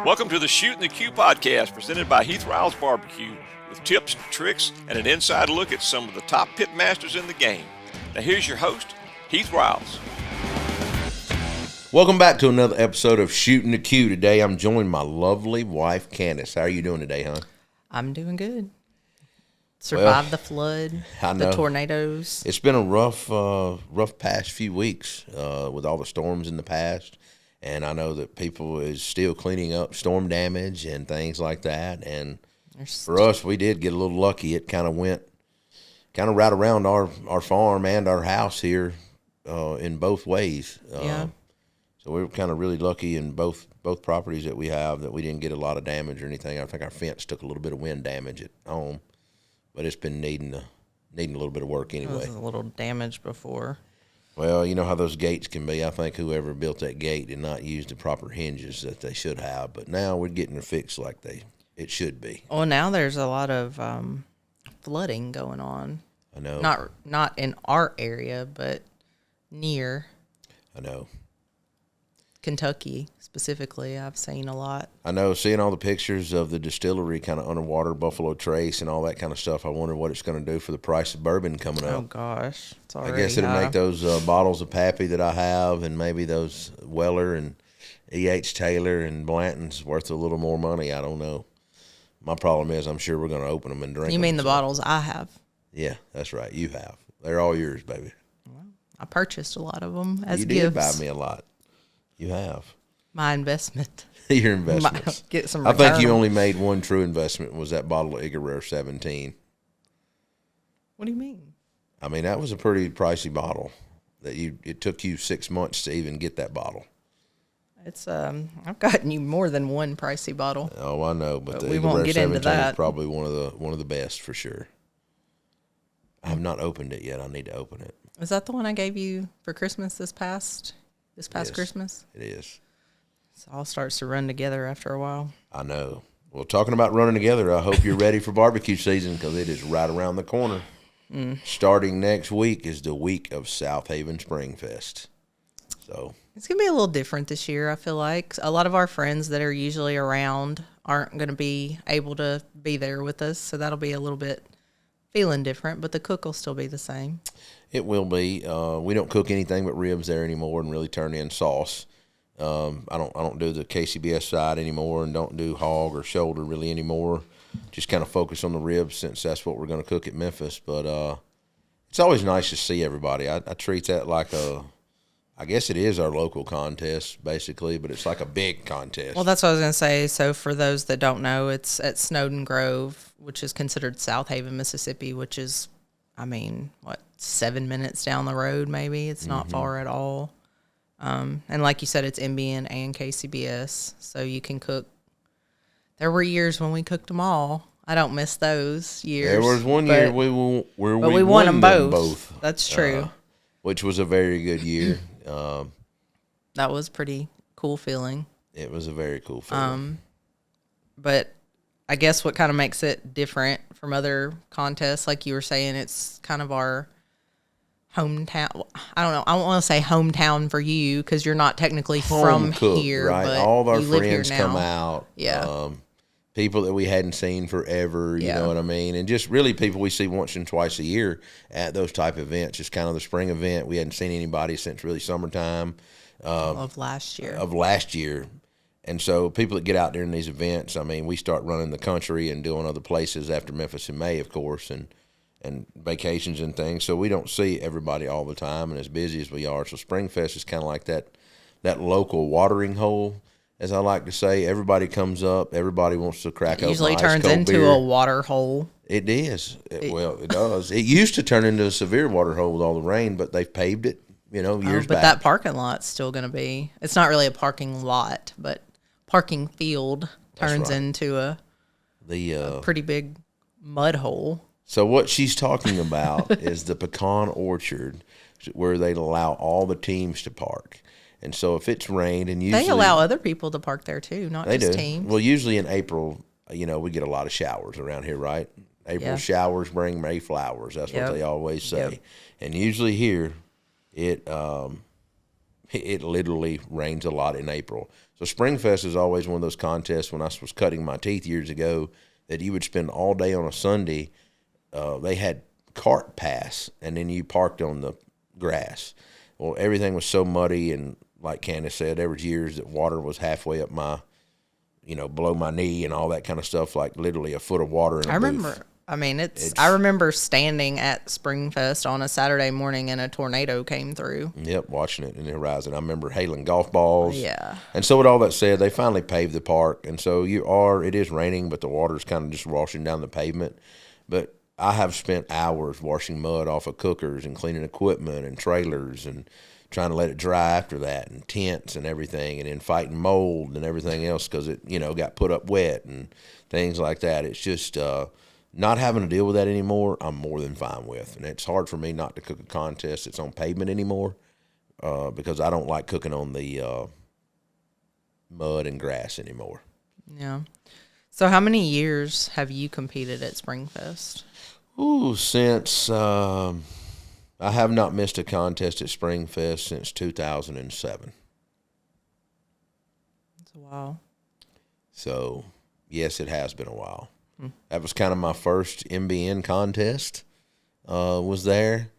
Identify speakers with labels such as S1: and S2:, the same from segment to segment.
S1: Welcome to the Shootin The Que Podcast, presented by Heath Riles BBQ, with tips, tricks, and an inside look at some of the top pitmasters in the game. Now here's your host, Heath Riles.
S2: Welcome back to another episode of Shootin The Que. Today I'm joined by my lovely wife, Candace. How are you doing today, hon?
S3: I'm doing good. Survived the flood, the tornadoes.
S2: It's been a rough past few weeks with all the storms in the past. And I know that people is still cleaning up storm damage and things like that. And for us, we did get a little lucky. It kind of went right around our farm and our house here in both ways.
S3: Yeah.
S2: So we were kind of really lucky in both properties that we have that we didn't get a lot of damage or anything. I think our fence took a little bit of wind damage at home, but it's been needing a little bit of work anyway.
S3: It was a little damage before.
S2: Well, you know how those gates can be. I think whoever built that gate did not use the proper hinges that they should have. But now we're getting it fixed like it should be.
S3: Well, now there's a lot of flooding going on.
S2: I know.
S3: Not in our area, but near.
S2: I know.
S3: Kentucky, specifically, I've seen a lot.
S2: I know. Seeing all the pictures of the distillery kind of underwater, Buffalo Trace and all that kind of stuff, I wonder what it's going to do for the price of bourbon coming up.
S3: Oh, gosh. It's already
S2: I guess it'll
S3: high.
S2: make those bottles of Pappy that I have and maybe those Weller and E.H. Taylor and Blanton's worth a little more money. I don't know. My problem is I'm sure we're going to open them and drink them.
S3: You mean the bottles I have?
S2: Yeah, that's right. You have. They're all yours, baby.
S3: Well, I purchased a lot of them as
S2: you
S3: gifts.
S2: You did buy me a lot. You have.
S3: My investment.
S2: Your investments.
S3: Get some
S2: I think you
S3: return.
S2: only made one true investment, was that bottle of Igarrare 17.
S3: What do you mean?
S2: I mean, that was a pretty pricey bottle. It took you 6 months to even get that bottle.
S3: It's I've gotten you more than one pricey bottle.
S2: Oh, I know, but the
S3: we won't
S2: Igarrare
S3: get
S2: 17
S3: into that.
S2: is probably one of the best for sure. I have not opened it yet. I need to open it.
S3: Is that the one I gave you for Christmas this past
S2: Yes,
S3: Christmas?
S2: It is.
S3: It all starts to run together after a while.
S2: I know. Well, talking about running together, I hope you're ready for barbecue season because it is right around the corner. Starting next week is the week of Southaven Springfest. So
S3: It's going to be a little different this year, I feel like. A lot of our friends that are usually around aren't going to be able to be there with us, so that'll be a little bit feeling different, but the cook will still be the same.
S2: it will be. We don't cook anything but ribs there anymore and really turn in sauce. I don't do the KCBS side anymore and don't do hog or shoulder really anymore. Just kind of focus on the ribs since that's what we're going to cook at Memphis. But it's always nice to see everybody. I treat that like I guess it is our local contest, basically, but it's like a big contest.
S3: Well, that's what I was going to say. So for those that don't know, it's at Snowden Grove, which is considered Southaven, Mississippi, which is, 7 minutes down the road maybe. It's not far at all. And like you said, it's MBN and KCBS, so you can cook. There were years when we cooked them all. I don't miss those years.
S2: There was one year where we
S3: won
S2: them
S3: them
S2: both.
S3: That's true.
S2: Which was a very good year.
S3: That was pretty cool feeling.
S2: It was a very cool feeling.
S3: But I guess what kind of makes it different from other contests, like you were saying, it's kind of our hometown. I don't know. I don't want to say hometown for you because you're not technically from
S2: Cooked,
S3: here.
S2: right?
S3: But
S2: all of our
S3: you live here
S2: friends
S3: now.
S2: come out.
S3: Yeah.
S2: People that we hadn't seen forever, you know what I mean? And just really people we see once and twice a year at those type of events. Just kind of the spring event. We hadn't seen anybody since really summertime.
S3: Of last year.
S2: And so people that get out there in these events, we start running the country and doing other places after Memphis in May, of course, and vacations and things. So we don't see everybody all the time and as busy as we are. So Springfest is kind of like that local watering hole, as I like to say. Everybody comes up. Everybody wants to crack open
S3: Usually
S2: ice
S3: turns
S2: cold
S3: into
S2: beer.
S3: a water hole.
S2: It is. It does. It used to turn into a severe water hole with all the rain, but they've paved it, years
S3: But
S2: back.
S3: that parking lot's still going to be, it's not really a parking lot, but parking field turns
S2: right.
S3: into a pretty big mud hole.
S2: So what she's talking about is the pecan orchard where they allow all the teams to park. And so if it's rained and usually...
S3: They allow other people to park there too, not
S2: They
S3: just
S2: do.
S3: teams.
S2: Well, usually in April, we get a lot of showers around here, right? April showers bring May flowers. That's what they always say.
S3: Yep.
S2: And usually here, it literally rains a lot in April. So So Springfest is always one of those contests when I was cutting my teeth years ago that you would spend all day on a Sunday. They had cart pass, and then you parked on the grass. Well, everything was so muddy, and like Candace said, there was years that water was halfway up my, below my knee and all that kind of stuff, like literally a foot of water in a booth.
S3: I remember standing at Springfest on a Saturday morning and a tornado came through.
S2: Yep, watching it in the horizon. I remember hailing golf balls.
S3: Yeah.
S2: And so with all that said, they finally paved the park. And so it is raining, but the water's kind of just washing down the pavement. But I have spent hours washing mud off of cookers and cleaning equipment and trailers and trying to let it dry after that, and tents and everything, and then fighting mold and everything else because it, got put up wet and things like that. It's just not having to deal with that anymore, I'm more than fine with. And it's hard for me not to cook a contest that's on pavement anymore because I don't like cooking on the mud and grass anymore.
S3: Yeah. So how many years have you competed at Springfest?
S2: Ooh, since I have not missed a contest at Springfest since 2007.
S3: That's a while.
S2: So, yes, it has been a while. That was kind of my first MBN contest was there.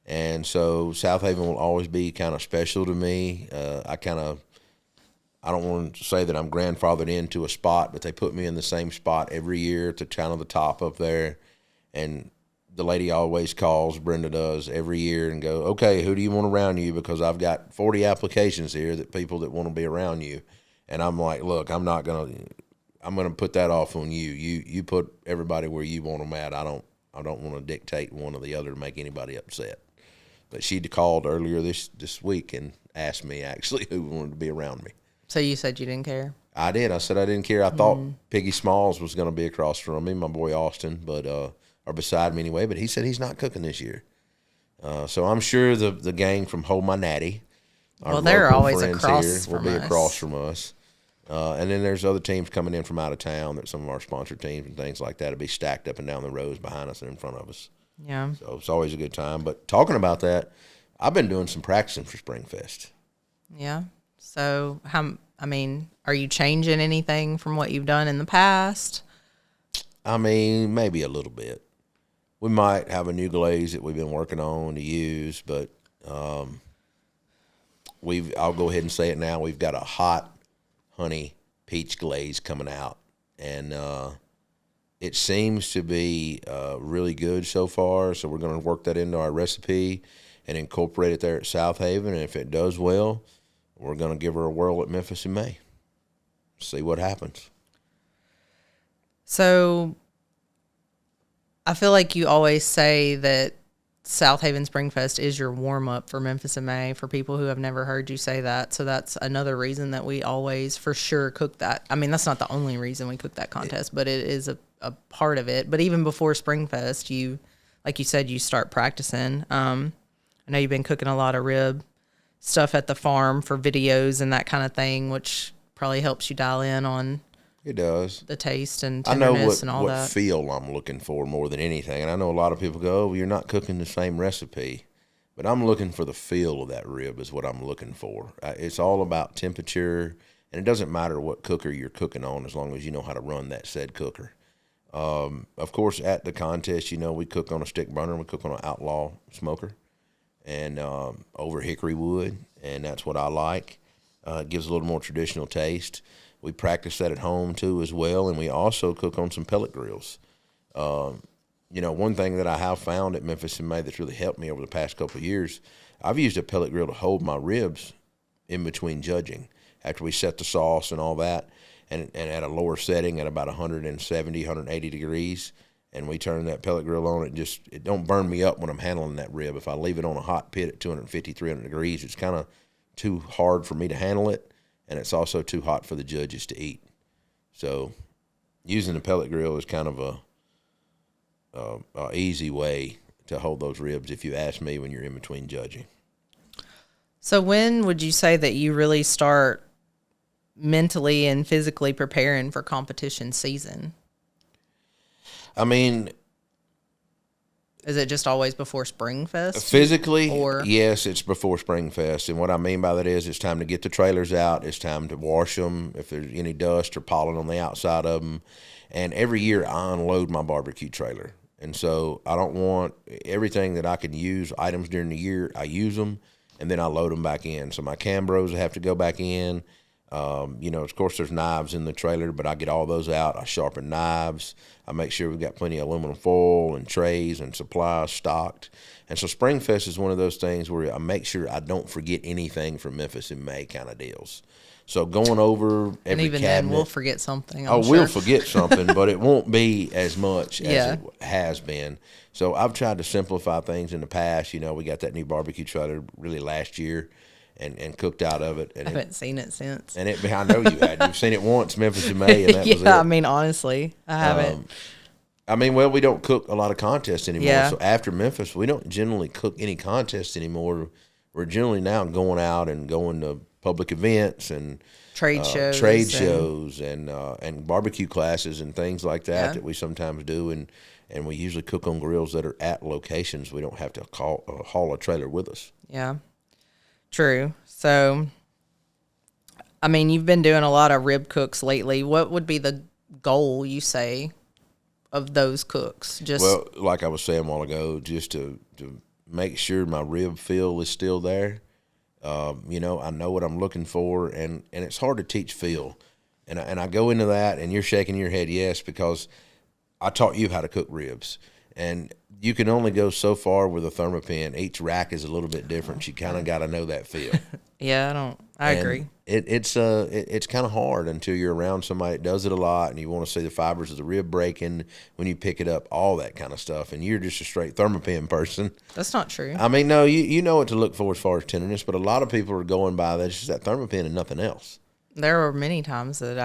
S2: And so Southaven will always be kind of special to me. I don't want to say that I'm grandfathered into a spot, but they put me in the same spot every year to kind of the top up there. And the lady always calls, Brenda does, every year and go, okay, who do you want around you? Because I've got 40 applications here that people that want to be around you. And I'm like, look, I'm going to put that off on you. You put everybody where you want them at. I don't want to dictate one or the other to make anybody upset. But she called earlier this week and asked me actually who wanted to be around me.
S3: So you said you didn't care? I
S2: did. I said I didn't care. I thought Piggy Smalls was going to be across from me, my boy Austin, or beside me anyway. But he said he's not cooking this year. So I'm sure the gang from Hold My Natty, our
S3: they're always
S2: friends
S3: across
S2: here, will be across from us. And then there's other teams coming in from out of town that some of our sponsor teams and things like that will be stacked up and down the rows behind us and in front of us.
S3: Yeah.
S2: So it's always a good time. But talking about that, I've been doing some practicing for Springfest.
S3: Yeah. So are you changing anything from what you've done in the past?
S2: Maybe a little bit. We might have a new glaze that we've been working on to use, but I'll go ahead and say it now. We've got a hot honey peach glaze coming out, and it seems to be really good so far. So we're going to work that into our recipe and incorporate it there at Southaven. And if it does well, we're going to give her a whirl at Memphis in May. See what happens.
S3: So I feel like you always say that Southaven Springfest is your warm-up for Memphis in May, for people who have never heard you say that. So that's another reason that we always for sure cook that. That's not the only reason we cook that contest, but it is a part of it. But even before Springfest, like you said, you start practicing. I know you've been cooking a lot of rib stuff at the farm for videos and that kind of thing, which probably helps you dial in on
S2: it does
S3: the taste and tenderness and all that.
S2: I know what feel I'm looking for more than anything. And I know a lot of people go, oh, you're not cooking the same recipe. But I'm looking for the feel of that rib is what I'm looking for. It's all about temperature, and it doesn't matter what cooker you're cooking on as long as you know how to run that said cooker. Of course, at the contest, we cook on a stick burner. We cook on an outlaw smoker and over hickory wood, and that's what I like. It gives a little more traditional taste. We practice that at home, too, as well, and we also cook on some pellet grills. One thing that I have found at Memphis in May that's really helped me over the past couple of years, I've used a pellet grill to hold my ribs in between judging after we set the sauce and all that, and at a lower setting at about 170, 180 degrees, and we turn that pellet grill on. It don't burn me up when I'm handling that rib. If I leave it on a hot pit at 250, 300 degrees, it's kind of too hard for me to handle it, and it's also too hot for the judges to eat. So using the pellet grill is kind of a easy way to hold those ribs, if you ask me, when you're in between judging.
S3: So when would you say that you really start mentally and physically preparing for competition season? Is it just always before Springfest?
S2: Physically,
S3: or
S2: yes, it's before Springfest. And what I mean by that is it's time to get the trailers out. It's time to wash them if there's any dust or pollen on the outside of them. And every year I unload my barbecue trailer. And so I don't want everything that I can use, items during the year, I use them, and then I load them back in. So my Cambros have to go back in. Of course, there's knives in the trailer, but I get all those out. I sharpen knives. I make sure we've got plenty of aluminum foil and trays and supplies stocked. And so Springfest is one of those things where I make sure I don't forget anything from Memphis in May kind of deals. So going over every
S3: and even
S2: cabinet,
S3: then we'll forget something.
S2: We'll forget something, but it won't be as much as it has been. So I've tried to simplify things in the past. We got that new barbecue trailer really last year. And cooked out of it. And
S3: I haven't seen it since.
S2: And I know you had. You've seen it once, Memphis in May, and that was it.
S3: I mean, honestly, I haven't.
S2: We don't cook a lot of contests anymore.
S3: Yeah.
S2: So after Memphis, we don't generally cook any contests anymore. We're generally now going out and going to public events and
S3: trade shows
S2: and barbecue classes and things like that we sometimes do. And we usually cook on grills that are at locations. We don't have to haul a trailer with us.
S3: Yeah. True. So, I mean, you've been doing a lot of rib cooks lately. What would be the goal, you say, of those cooks?
S2: Well, like I was saying a while ago, just to make sure my rib feel is still there. I know what I'm looking for, and it's hard to teach feel. And I go into that, and you're shaking your head yes, because I taught you how to cook ribs. And you can only go so far with a Thermopin. Each rack is a little bit different. You kind of got to know that feel.
S3: I agree.
S2: It's kind of hard until you're around somebody that does it a lot, and you want to see the fibers of the rib breaking when you pick it up, all that kind of stuff. And you're just a straight Thermopin person.
S3: That's not true.
S2: I mean, no, you know what to look for as far as tenderness, but a lot of people are going by that's just that Thermopin and nothing else.
S3: There are many times that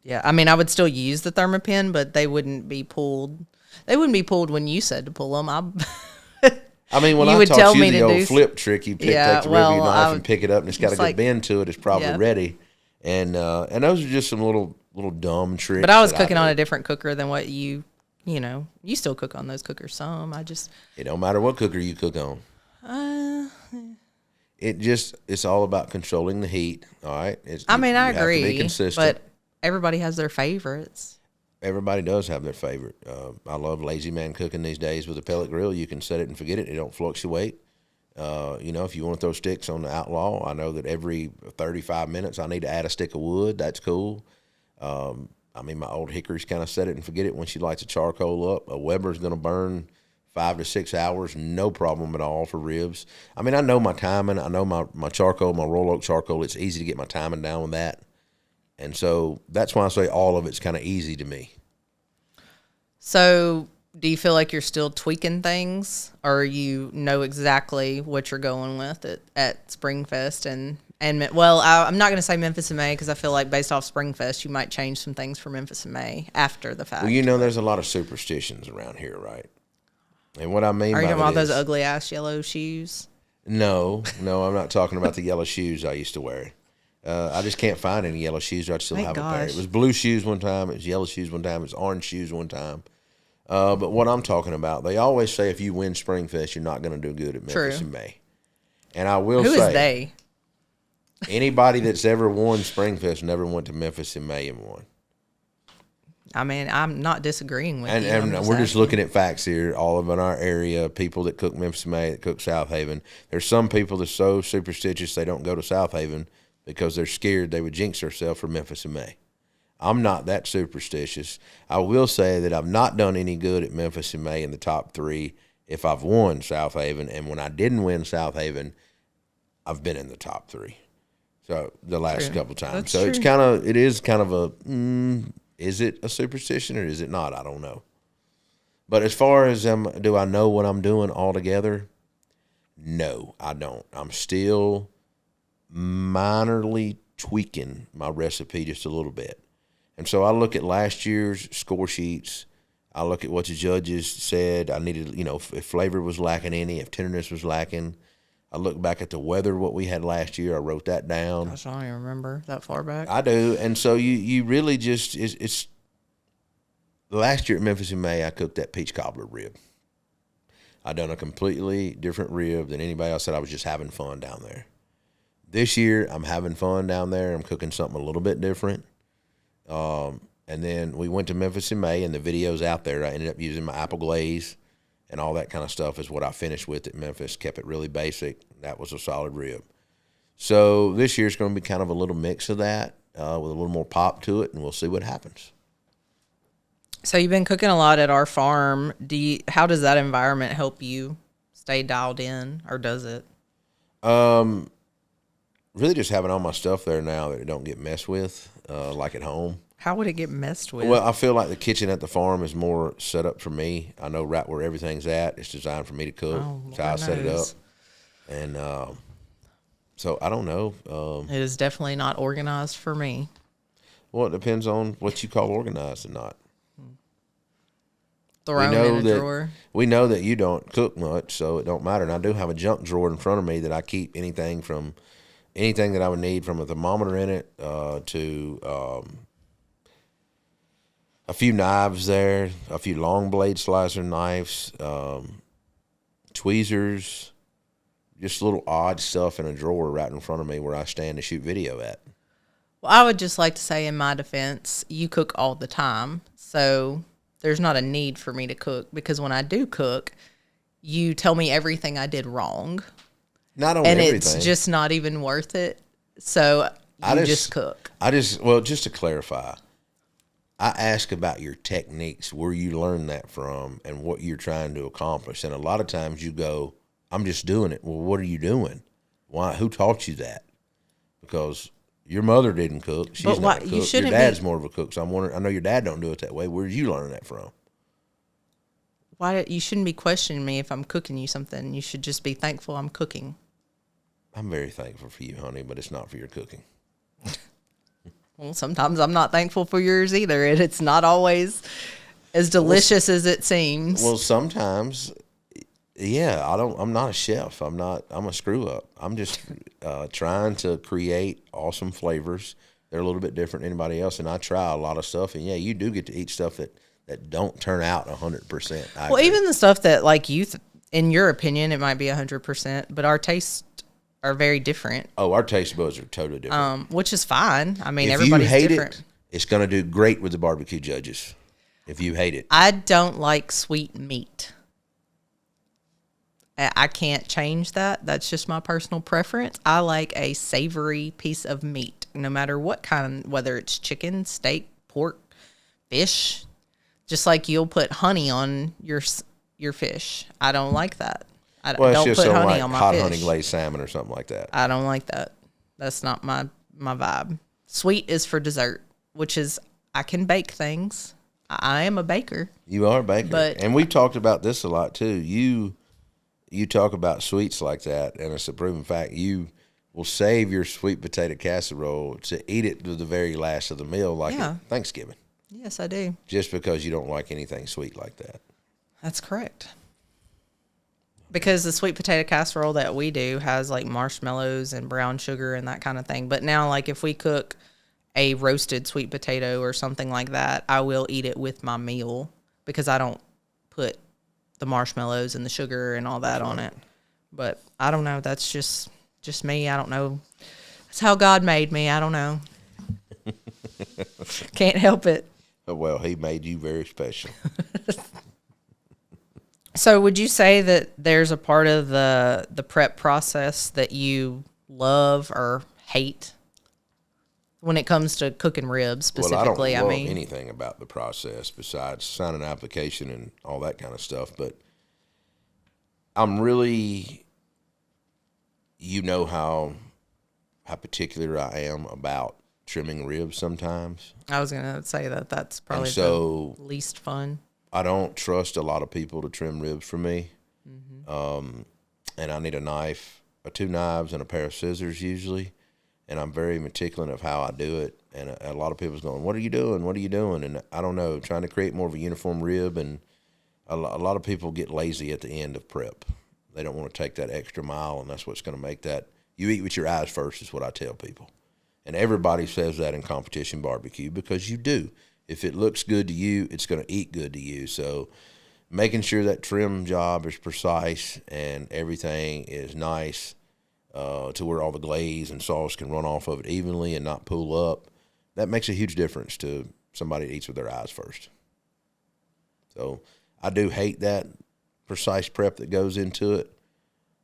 S3: I would still use the Thermopin, but they wouldn't be pulled. They wouldn't be pulled when you said to pull them.
S2: When I taught you the old flip trick, you take the rib of your knife and pick it up, and it's got a good bend to it. It's probably ready. And those are just some little dumb tricks.
S3: But I was cooking on a different cooker than what you still cook on those cookers some.
S2: It don't matter what cooker you cook on. It's all about controlling the heat, all right?
S3: I agree.
S2: Have to be consistent.
S3: But everybody has their favorites.
S2: Everybody does have their favorite. I love lazy man cooking these days with a pellet grill. You can set it and forget it. It don't fluctuate. If you want to throw sticks on the Outlaw, I know that every 35 minutes I need to add a stick of wood. That's cool. My old Hickory's kind of set it and forget it when she lights a charcoal up. A Weber's going to burn 5 to 6 hours, no problem at all for ribs. I know my timing. I know my charcoal, my roll oak charcoal. It's easy to get my timing down with that. And so that's why I say all of it's kind of easy to me.
S3: So do you feel like you're still tweaking things, or you know exactly what you're going with at Springfest? I'm not going to say Memphis in May because I feel like based off Springfest, you might change some things for Memphis in May after the fact.
S2: Well, there's a lot of superstitions around here, right? And what I mean by that is... Are you
S3: talking about those ugly-ass yellow shoes?
S2: No, I'm not talking about the yellow shoes I used to wear. I just can't find any yellow shoes. I still have a pair. It was blue shoes one time. It was yellow shoes one time. It was orange shoes one time. But what I'm talking about, they always say if you win Springfest, you're not going to do good at Memphis in May. And I will say...
S3: Who is they?
S2: Anybody that's ever won Springfest never went to Memphis in May and won.
S3: I'm not disagreeing with you.
S2: And we're just looking at facts here. All of in our area, people that cook Memphis in May, that cook Southaven. There's some people that's so superstitious they don't go to Southaven because they're scared they would jinx themselves for Memphis in May. I'm not that superstitious. I will say that I've not done any good at Memphis in May in the top 3 if I've won Southaven. And when I didn't win Southaven, I've been in the top 3. So the last couple times.
S3: That's
S2: so
S3: true.
S2: it is kind of a, is it a superstition or is it not? I don't know. But as far as do I know what I'm doing altogether? No, I don't. I'm still minorly tweaking my recipe just a little bit. And so I look at last year's score sheets. I look at what the judges said. I needed, if flavor was lacking any, if tenderness was lacking. I look back at the weather, what we had last year. I wrote that down.
S3: Gosh, I don't even remember that far back.
S2: I do. And so you really just, it's last year at Memphis in May, I cooked that peach cobbler rib. I done a completely different rib than anybody else. Said I was just having fun down there. This year, I'm having fun down there. I'm cooking something a little bit different. And then we went to Memphis in May, and the video's out there. I ended up using my apple glaze and all that kind of stuff is what I finished with at Memphis. Kept it really basic. That was a solid rib. So this year's going to be kind of a little mix of that with a little more pop to it, and we'll see what happens.
S3: So you've been cooking a lot at our farm. How does that environment help you stay dialed in, or does it?
S2: Really just having all my stuff there now that it don't get messed with, like at home.
S3: How would it get messed with?
S2: Well, I feel like the kitchen at the farm is more set up for me. I know right where everything's at. It's designed for me to cook. That's how I set it up. And so I don't know.
S3: It is definitely not organized for me.
S2: Well, it depends on what you call organized or not.
S3: Thrown in a drawer.
S2: We know that you don't cook much, so it don't matter. And I do have a junk drawer in front of me that I keep anything that I would need, from a thermometer in it to a few knives there, a few long blade slicer knives, tweezers, just little odd stuff in a drawer right in front of me where I stand to shoot video at.
S3: Well, I would just like to say, in my defense, you cook all the time, so there's not a need for me to cook, because when I do cook, you tell me everything I did wrong.
S2: Not only everything.
S3: And it's just not even worth it. So you just cook.
S2: Just to clarify, I ask about your techniques, where you learn that from, and what you're trying to accomplish. And a lot of times you go, I'm just doing it. Well, what are you doing? Why? Who taught you that? Because your mother didn't cook. She's not a cook. Your dad's more of a cook. So I'm wondering, I know your dad don't do it that way. Where did you learn that from?
S3: Why you shouldn't be questioning me if I'm cooking you something. You should just be thankful I'm cooking.
S2: I'm very thankful for you, honey, but it's not for your cooking.
S3: Well, sometimes I'm not thankful for yours either. It's not always as delicious as it seems.
S2: Well, sometimes, yeah, I'm not a chef. I'm a screw up. I'm just trying to create awesome flavors. They're a little bit different than anybody else, and I try a lot of stuff. And yeah, you do get to eat stuff that don't turn out 100%. Well,
S3: even the stuff that, like, in your opinion, it might be 100%, but our tastes are very different.
S2: Oh, our taste buds are totally different.
S3: Which is fine. I mean,
S2: if
S3: everybody's
S2: you hate
S3: different.
S2: It's going to do great with the barbecue judges. If you hate it,
S3: I don't like sweet meat. I can't change that. That's just my personal preference. I like a savory piece of meat, no matter what kind, whether it's chicken, steak, pork, fish. Just like you'll put honey on your fish. I don't like that. Don't put honey on my
S2: hot
S3: fish.
S2: honey glazed salmon or something like that.
S3: I don't like that. That's not my vibe. Sweet is for dessert, which is, I can bake things. I am a baker.
S2: You are a baker. And we've talked about this a lot too. You talk about sweets like that, and it's a proven fact. You will save your sweet potato casserole to eat it to the very last of the meal, like at Thanksgiving.
S3: Yes, I do.
S2: Just because you don't like anything sweet like that.
S3: That's correct. Because the sweet potato casserole that we do has like marshmallows and brown sugar and that kind of thing. But now, like, if we cook a roasted sweet potato or something like that, I will eat it with my meal because I don't put the marshmallows and the sugar and all that on it. But I don't know. That's just me. I don't know. That's how God made me. I don't know. Can't help it.
S2: Well, he made you very special.
S3: So would you say that there's a part of the prep process that you love or hate when it comes to cooking ribs specifically?
S2: Well, I don't love anything about the process besides signing an application and all that kind of stuff. But I'm really, how particular I am about trimming ribs sometimes.
S3: I was going to say that's probably the least fun.
S2: I don't trust a lot of people to trim ribs for me. Mm-hmm. And I need a knife, or 2 knives, and a pair of scissors usually. And I'm very meticulous of how I do it. And a lot of people's going, what are you doing? What are you doing? And I don't know, trying to create more of a uniform rib. And a lot of people get lazy at the end of prep. They don't want to take that extra mile, and that's what's going to make that. You eat with your eyes first is what I tell people. And everybody says that in competition barbecue because you do. If it looks good to you, it's going to eat good to you. So making sure that trim job is precise and everything is nice to where all the glaze and sauce can run off of it evenly and not pool up. That makes a huge difference to somebody that eats with their eyes first. So I do hate that precise prep that goes into it,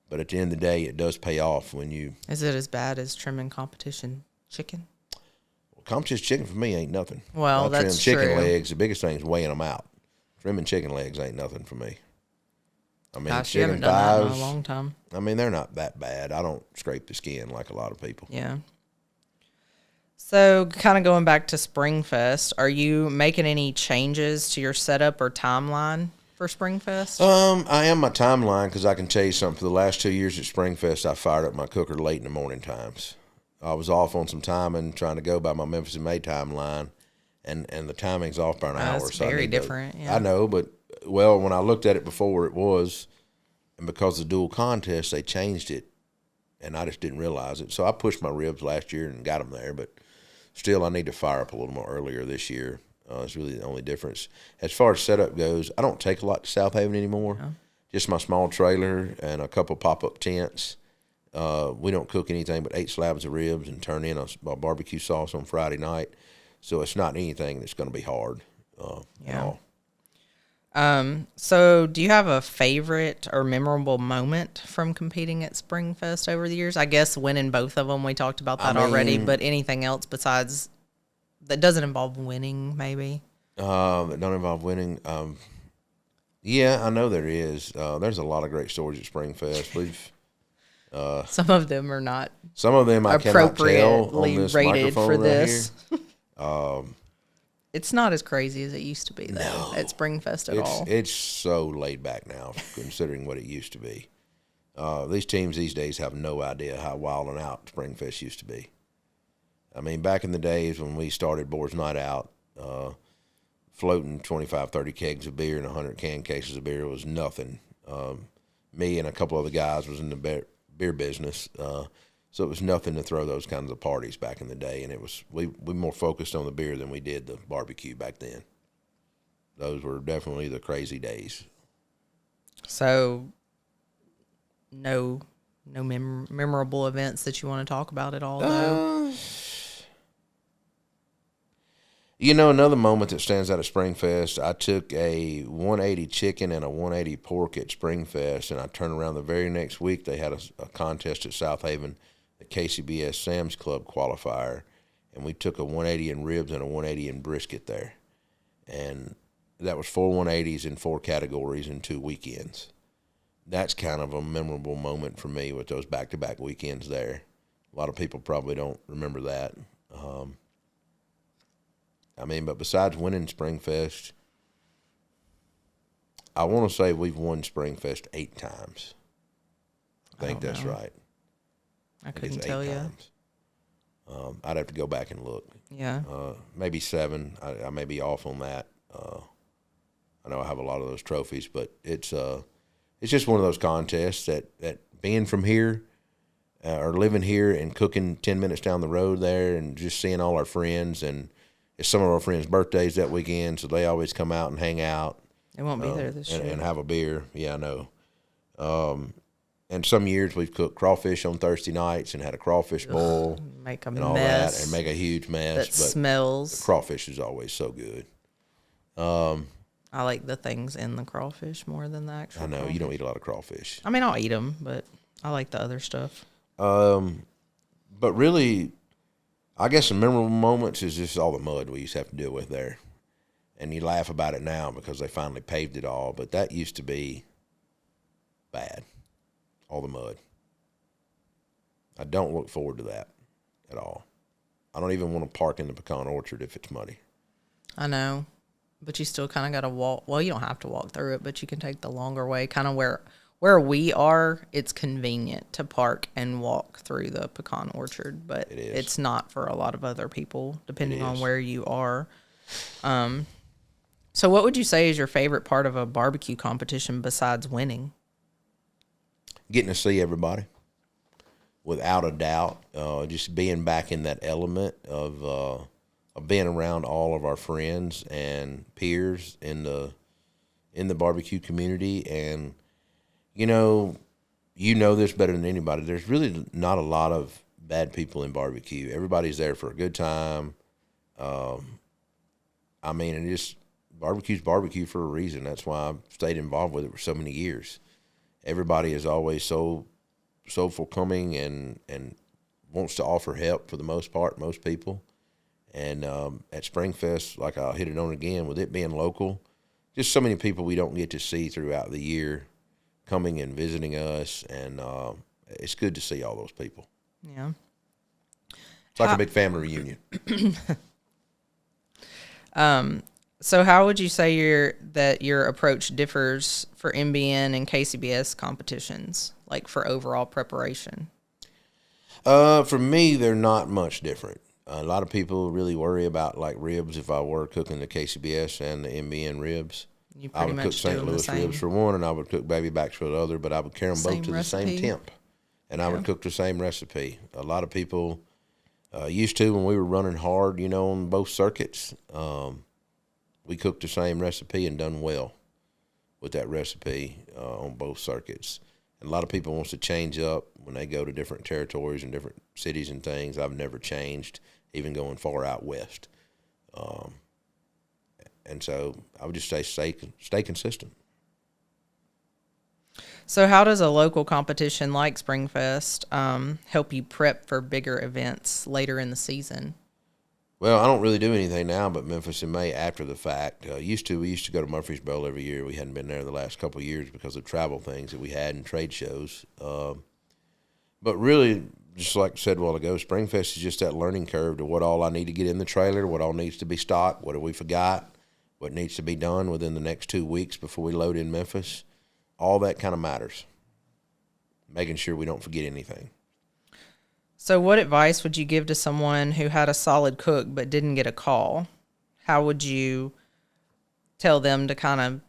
S2: but at the end of the day, it does pay off when you...
S3: Is it as bad as trimming competition chicken?
S2: Well, competition chicken for me ain't nothing.
S3: Well, that's
S2: chicken
S3: true.
S2: legs, the biggest thing is weighing them out. Trimming chicken legs ain't nothing for me. I mean,
S3: Gosh, you
S2: chicken
S3: haven't done that in
S2: thighs,
S3: a long time.
S2: I mean, they're not that bad. I don't scrape the skin like a lot of people.
S3: Yeah. So, kind of going back to Springfest, are you making any changes to your setup or timeline for Springfest?
S2: I am my timeline because I can tell you something. For the last 2 years at Springfest, I fired up my cooker late in the morning times. I was off on some timing trying to go by my Memphis In May timeline, and the timing's off by an hour.
S3: It's
S2: so
S3: very different. Yeah.
S2: I know, but, well, when I looked at it before, it was, and because of the dual contest, they changed it, and I just didn't realize it. So I pushed my ribs last year and got them there, but still I need to fire up a little more earlier this year. It's really the only difference. As far as setup goes, I don't take a lot to Southaven anymore.
S3: No.
S2: Just my small trailer and a couple pop-up tents. We don't cook anything but 8 slabs of ribs and turn in a barbecue sauce on Friday night. So it's not anything that's going to be hard at all.
S3: So do you have a favorite or memorable moment from competing at Springfest over the years? I guess winning both of them, we talked about that already, but anything else besides that doesn't involve winning, maybe?
S2: That don't involve winning. Yeah, I know there is. There's a lot of great stories at Springfest. We've
S3: Some of them are not
S2: some of them I cannot tell on
S3: appropriately
S2: this
S3: rated
S2: microphone
S3: for
S2: right
S3: this.
S2: here.
S3: It's not as crazy as it used to be, though, at Springfest at all.
S2: It's so laid back now, considering what it used to be. These teams these days have no idea how wild and out Springfest used to be. I mean, back in the days when we started Boar's Night Out, floating 25, 30 kegs of beer and 100 can cases of beer was nothing. Me and a couple other guys was in the beer business, so it was nothing to throw those kinds of parties back in the day, and it was we more focused on the beer than we did the barbecue back then. Those were definitely the crazy days.
S3: So, no memorable events that you want to talk about at all, though?
S2: You know, another moment that stands out at Springfest, I took a 180 chicken and a 180 pork at Springfest, and I turned around the very next week. They had a contest at Southaven, the KCBS Sam's Club qualifier, and we took a 180 in ribs and a 180 in brisket there. And that was 4 180s in 4 categories in 2 weekends. That's kind of a memorable moment for me with those back-to-back weekends there. A lot of people probably don't remember that. But besides winning Springfest, I want to say we've won Springfest 8 times. I think that's right.
S3: I couldn't tell you.
S2: I'd have to go back and look.
S3: Yeah.
S2: Maybe 7. I may be off on that. I know I have a lot of those trophies, but it's just one of those contests that being from here or living here and cooking 10 minutes down the road there and just seeing all our friends, and it's some of our friends' birthdays that weekend, so they always come out and hang out.
S3: They won't be there this year.
S2: And have a beer. Yeah, I know. And some years we've cooked crawfish on Thursday nights and had a crawfish boil.
S3: Make a
S2: and all
S3: mess.
S2: that, and make a huge mess.
S3: That
S2: but
S3: smells.
S2: The crawfish is always so good.
S3: I like the things in the crawfish more than the actual
S2: I know,
S3: crawfish.
S2: you don't eat a lot of crawfish.
S3: I mean, I'll eat them, but I like the other stuff.
S2: But really, I guess the memorable moments is just all the mud we used to have to deal with there. And you laugh about it now because they finally paved it all, but that used to be bad, all the mud. I don't look forward to that at all. I don't even want to park in the pecan orchard if it's muddy.
S3: I know, but you still kind of got to walk. Well, you don't have to walk through it, but you can take the longer way. Kind of where we are, it's convenient to park and walk through the pecan orchard, but it's not for a lot of other people, depending on where you are. So what would you say is your favorite part of a barbecue competition besides winning?
S2: Getting to see everybody, without a doubt. Just being back in that element of being around all of our friends and peers in the in the barbecue community. And, you know this better than anybody. There's really not a lot of bad people in barbecue. Everybody's there for a good time. I mean, and just barbecue's barbecue for a reason. That's why I've stayed involved with it for so many years. Everybody is always so forthcoming and wants to offer help for the most part, most people. And at Springfest, like I'll hit it on again, with it being local, just so many people we don't get to see throughout the year coming and visiting us, and it's good to see all those people.
S3: Yeah.
S2: It's like a big family reunion.
S3: So how would you say your approach differs for MBN and KCBS competitions, like for overall preparation?
S2: For me, they're not much different. A lot of people really worry about like ribs. If I were cooking the KCBS and the MBN ribs, I would cook St. Louis ribs for one, and I would cook baby backs for the other, but I would carry them both to the same temp, and I would cook the same recipe. A lot of people used to, when we were running hard, on both circuits, we cooked the same recipe and done well with that recipe on both circuits. And a lot of people wants to change up when they go to different territories and different cities and things. I've never changed, even going far out west. And so I would just say stay consistent.
S3: So how does a local competition like Springfest help you prep for bigger events later in the season?
S2: Well, I don't really do anything now but Memphis in May after the fact. We used to go to Murfreesboro every year. We hadn't been there the last couple of years because of travel things that we had and trade shows. But really, just like I said a while ago, Springfest is just that learning curve to what all I need to get in the trailer, what all needs to be stocked, what have we forgot, what needs to be done within the next 2 weeks before we load in Memphis. All that kind of matters, making sure we don't forget anything.
S3: So what advice would you give to someone who had a solid cook but didn't get a call? How would you tell them to kind of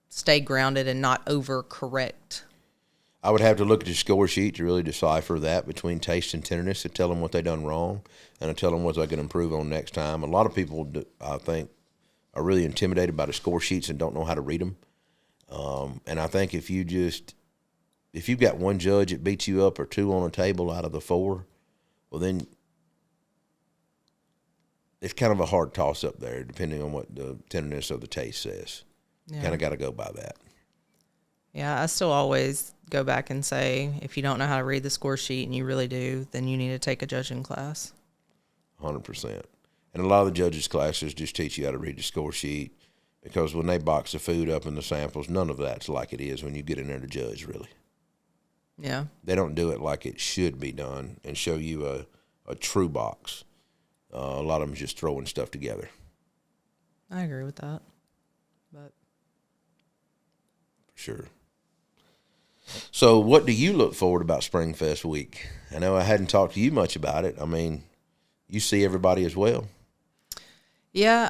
S3: stay grounded and not overcorrect?
S2: I would have to look at the score sheet to really decipher that between taste and tenderness, to tell them what they done wrong and to tell them what they can improve on next time. A lot of people, I think, are really intimidated by the score sheets and don't know how to read them. And I think if you've got one judge that beats you up or two on a table out of the four, well, then it's kind of a hard toss up there, depending on what the tenderness of the taste says. Yeah. Kind of got to go by that.
S3: Yeah, I still always go back and say, if you don't know how to read the score sheet and you really do, then you need to take a judging class.
S2: 100%. And a lot of the judges' classes just teach you how to read the score sheet, because when they box the food up in the samples, none of that's like it is when you get in there to judge, really.
S3: Yeah.
S2: They don't do it like it should be done and show you a true box. A lot of them just throwing stuff together.
S3: I agree with that. But
S2: for sure. So what do you look forward about Springfest week? I know I hadn't talked to you much about it. I mean, you see everybody as well.
S3: Yeah,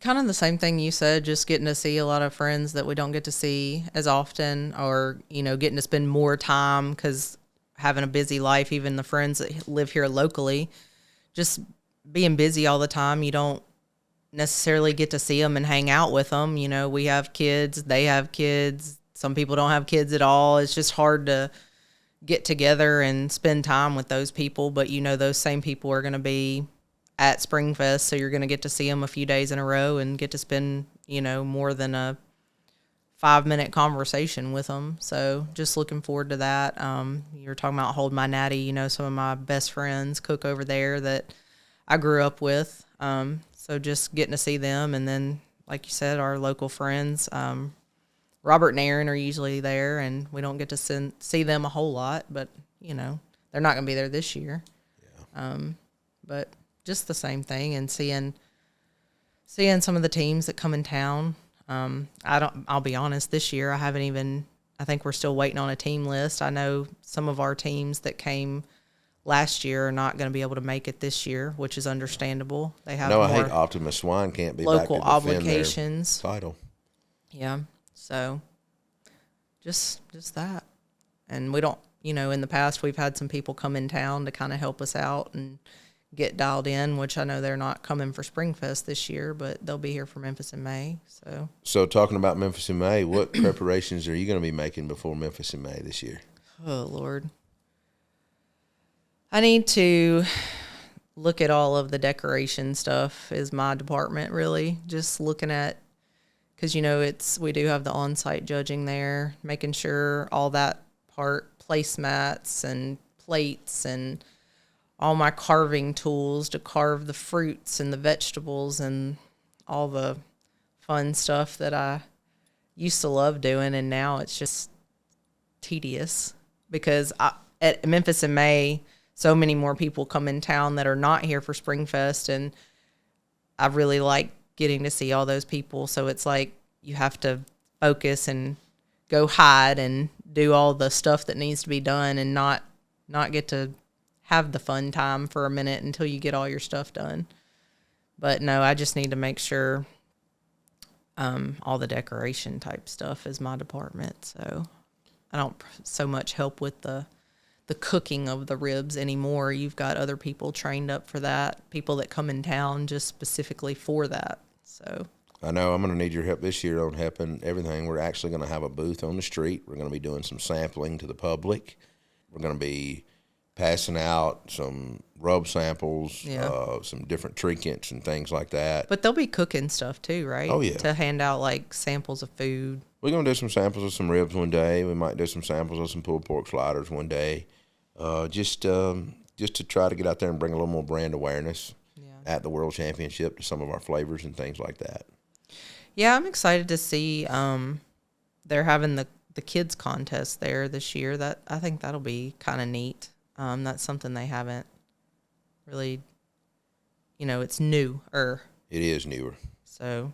S3: kind of the same thing you said, just getting to see a lot of friends that we don't get to see as often, or, getting to spend more time because having a busy life, even the friends that live here locally, just being busy all the time, you don't necessarily get to see them and hang out with them. We have kids, they have kids. Some people don't have kids at all. It's just hard to get together and spend time with those people. But, those same people are going to be at Springfest, so you're going to get to see them a few days in a row and get to spend, more than a 5-minute conversation with them. So just looking forward to that. You're talking about Hold My Natty. Some of my best friends cook over there that I grew up with. So just getting to see them. And then, like you said, our local friends, Robert and Aaron are usually there, and we don't get to see them a whole lot, but, they're not going to be there this year. Yeah. But just the same thing, and seeing some of the teams that come in town. I'll be honest, this year I think we're still waiting on a team list. I know some of our teams that came last year are not going to be able to make it this year, which is understandable. They have
S2: I hate Optimus Swine can't be
S3: local
S2: back to
S3: obligations.
S2: Their title.
S3: Yeah. So just that. And we don't, in the past we've had some people come in town to kind of help us out and get dialed in, which I know they're not coming for Springfest this year, but they'll be here for Memphis in May.
S2: So talking about Memphis in May, what preparations are you going to be making before Memphis in May this year?
S3: Oh, Lord. I need to look at all of the decoration stuff is my department, really. Just looking at, because, we do have the on-site judging there, making sure all that part, placemats and plates and all my carving tools to carve the fruits and the vegetables and all the fun stuff that I used to love doing, and now it's just tedious because at Memphis in May, so many more people come in town that are not here for Springfest, and I really like getting to see all those people. So it's like you have to focus and go hide and do all the stuff that needs to be done and not get to have the fun time for a minute until you get all your stuff done. But no, I just need to make sure all the decoration type stuff is my department. So I don't so much help with the cooking of the ribs anymore. You've got other people trained up for that, people that come in town just specifically for that. So
S2: I know I'm going to need your help this year on helping everything. We're actually going to have a booth on the street. We're going to be doing some sampling to the public. We're going to be passing out some rub samples, some different trinkets and things like that.
S3: But they'll be cooking stuff too, right?
S2: Oh, yeah.
S3: To hand out like samples of food.
S2: We're going to do some samples of some ribs one day. We might do some samples of some pulled pork sliders one day. Just to try to get out there and bring a little more brand awareness at the World Championship to some of our flavors and things like that.
S3: Yeah, I'm excited to see they're having the kids contest there this year. I think that'll be kind of neat. That's something they haven't really, it's newer.
S2: It is newer.
S3: So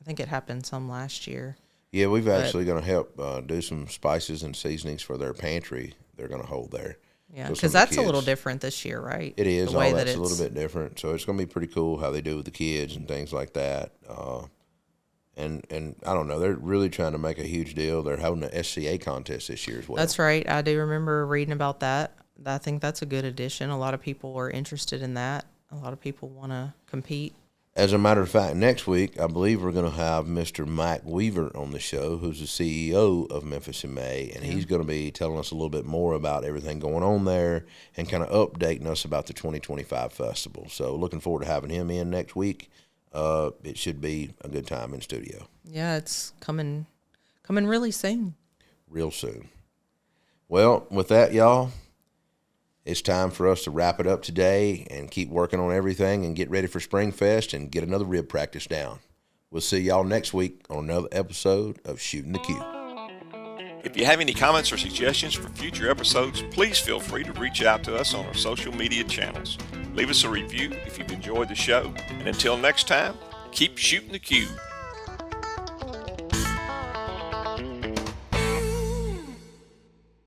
S3: I think it happened some last year.
S2: Yeah, we've actually going to help do some spices and seasonings for their pantry they're going to hold there.
S3: Yeah, because that's a little different this year, right?
S2: It is. All that's a little bit different. So it's going to be pretty cool how they do with the kids and things like that. And I don't know, they're really trying to make a huge deal. They're holding an SCA contest this year as well.
S3: That's right. I do remember reading about that. I think that's a good addition. A lot of people are interested in that. A lot of people want to compete.
S2: As a matter of fact, next week, I believe we're going to have Mr. Mike Weaver on the show, who's the CEO of Memphis in May, and he's going to be telling us a little bit more about everything going on there and kind of updating us about the 2025 festival. So looking forward to having him in next week. It should be a good time in studio.
S3: Yeah, it's coming really soon.
S2: Real soon. Well, with that, y'all, it's time for us to wrap it up today and keep working on everything and get ready for Springfest and get another rib practice down. We'll see y'all next week on another episode of Shootin The Que.
S1: If you have any comments or suggestions for future episodes, please feel free to reach out to us on our social media channels. Leave us a review if you've enjoyed the show. And until next time, keep shooting the Que.